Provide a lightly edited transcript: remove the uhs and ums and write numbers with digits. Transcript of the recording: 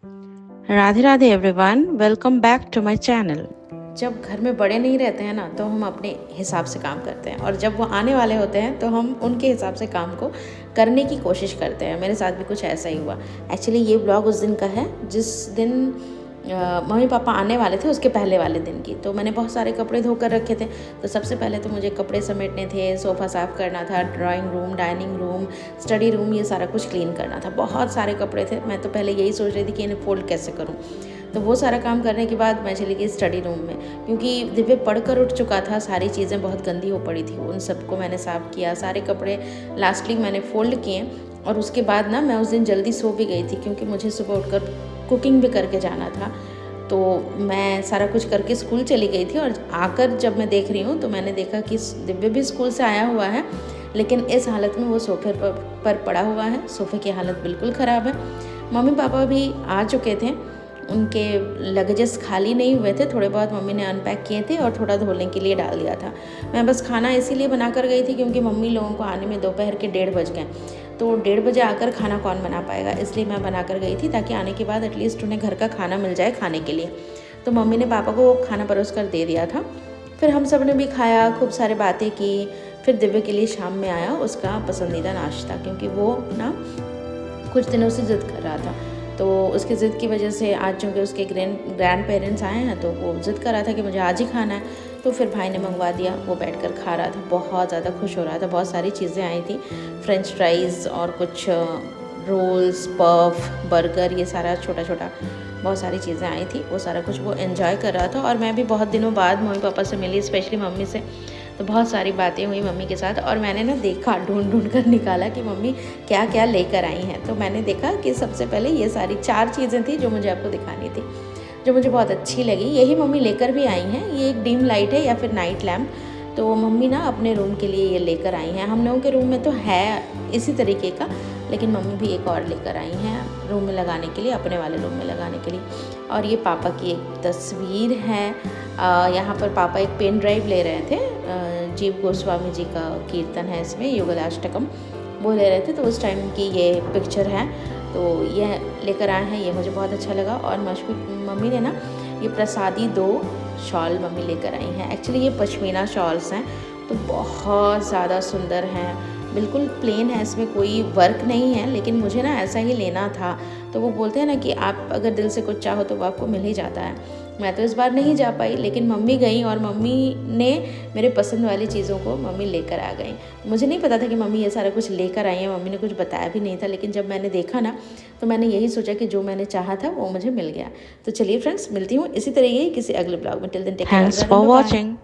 Radhe Radhe everyone, welcome back to my channel. जब घर में बड़े नहीं रहते हैं ना तो हम अपने हिसाब से काम करते हैं, और जब वो आने वाले होते हैं तो हम उनके हिसाब से काम को करने की कोशिश करते हैं। मेरे साथ भी कुछ ऐसा ही हुआ। एक्चुअली ये ब्लॉग उस दिन का है जिस दिन मम्मी पापा आने वाले थे, उसके पहले वाले दिन की। तो मैंने बहुत सारे कपड़े धोकर रखे थे। तो सबसे पहले तो मुझे कपड़े समेटने थे, सोफ़ा साफ़ करना था, drawing room, dining room, study room, ये सारा कुछ क्लीन करना था। बहुत सारे कपड़े थे। मैं तो पहले यही सोच रही थी कि इन्हें फोल्ड कैसे करूँ। तो वो सारा काम करने के बाद मैं चली गई स्टडी रूम में, क्योंकि दिव्य पढ़कर उठ चुका था। सारी चीज़ें बहुत गंदी हो पड़ी थी, उन सबको मैंने साफ़ किया। सारे कपड़े लास्टली मैंने फोल्ड किए, और उसके बाद ना मैं उस दिन जल्दी सो भी गई थी, क्योंकि मुझे सुबह उठकर कुकिंग भी करके जाना था। तो मैं सारा कुछ करके स्कूल चली गई थी, और आकर जब मैं देख रही हूँ तो मैंने देखा कि दिव्य भी स्कूल से आया हुआ है, लेकिन इस हालत में वो सोफे पर पड़ा हुआ है। सोफ़े की हालत बिल्कुल ख़राब है। मम्मी पापा भी आ चुके थे, उनके लगेजेस खाली नहीं हुए थे। थोड़े बहुत मम्मी ने अनपैक किए थे और थोड़ा धोने के लिए डाल दिया था। मैं बस खाना इसीलिए बना कर गई थी क्योंकि मम्मी लोगों को आने में दोपहर के 1:30 बज गए। तो 1:30 बजे आकर खाना कौन बना पाएगा, इसलिए मैं बना कर गई थी, ताकि आने के बाद एटलीस्ट उन्हें घर का खाना मिल जाए खाने के लिए। तो मम्मी ने पापा को खाना परोस कर दे दिया था। फिर हम सब ने भी खाया, खूब सारी बातें की। फिर दिव्य के लिए शाम में आया उसका पसंदीदा नाश्ता, क्योंकि वो ना कुछ दिनों से ज़िद कर रहा था। तो उसकी ज़िद की वजह से आज चूँकि उसके ग्रैंड पेरेंट्स आए हैं, तो वो ज़िद कर रहा था कि मुझे आज ही खाना है। तो फिर भाई ने मंगवा दिया। वो बैठकर खा रहा था, बहुत ज़्यादा खुश हो रहा था। बहुत सारी चीज़ें आई थी, फ्रेंच फ्राइज़ और कुछ रोल्स, पफ, बर्गर, ये सारा छोटा छोटा बहुत सारी चीज़ें आई थी। वो सारा कुछ वो एंजॉय कर रहा था। और मैं भी बहुत दिनों बाद मम्मी पापा से मिली, स्पेशली मम्मी से। तो बहुत सारी बातें हुई मम्मी के साथ, और मैंने ना देखा, ढूंढ ढूंढ कर निकाला कि मम्मी क्या क्या लेकर आई हैं। तो मैंने देखा कि सबसे पहले ये सारी 4 चीज़ें थी जो मुझे आपको दिखानी थी, जो मुझे बहुत अच्छी लगी। यही मम्मी लेकर भी आई हैं। ये एक डिम लाइट है या फिर नाइट लैम्प। तो मम्मी ना अपने रूम के लिए ये लेकर आई हैं। हम लोगों के रूम में तो है इसी तरीके का, लेकिन मम्मी भी एक और लेकर आई हैं रूम में लगाने के लिए, अपने वाले रूम में लगाने के लिए। और ये पापा की एक तस्वीर है। यहाँ पर पापा एक पेन ड्राइव ले रहे थे। जीव गोस्वामी जी का कीर्तन है इसमें, युगलाष्टकम, वो ले रहे थे। तो उस टाइम की ये पिक्चर है। तो ये लेकर आए हैं, ये मुझे बहुत अच्छा लगा। और मम्मी ने ना ये प्रसादी 2 शॉल मम्मी लेकर आई हैं। एक्चुअली ये पश्मीना शॉल्स हैं, तो बहुत ज़्यादा सुंदर हैं। बिल्कुल प्लेन है, इसमें कोई वर्क नहीं है, लेकिन मुझे ना ऐसा ही लेना था। तो वो बोलते हैं ना कि आप अगर दिल से कुछ चाहो तो वो आपको मिल ही जाता है। मैं तो इस बार नहीं जा पाई, लेकिन मम्मी गई, और मम्मी ने मेरे पसंद वाली चीज़ों को मम्मी लेकर आ गई। मुझे नहीं पता था कि मम्मी ये सारा कुछ लेकर आई है, मम्मी ने कुछ बताया भी नहीं था। लेकिन जब मैंने देखा ना, तो मैंने यही सोचा कि जो मैंने चाहा था वो मुझे मिल गया। तो चलिए फ्रेंड्स, मिलती हूँ इसी तरीके किसी अगले ब्लॉग में। Till then take care, thanks for bye. Watching.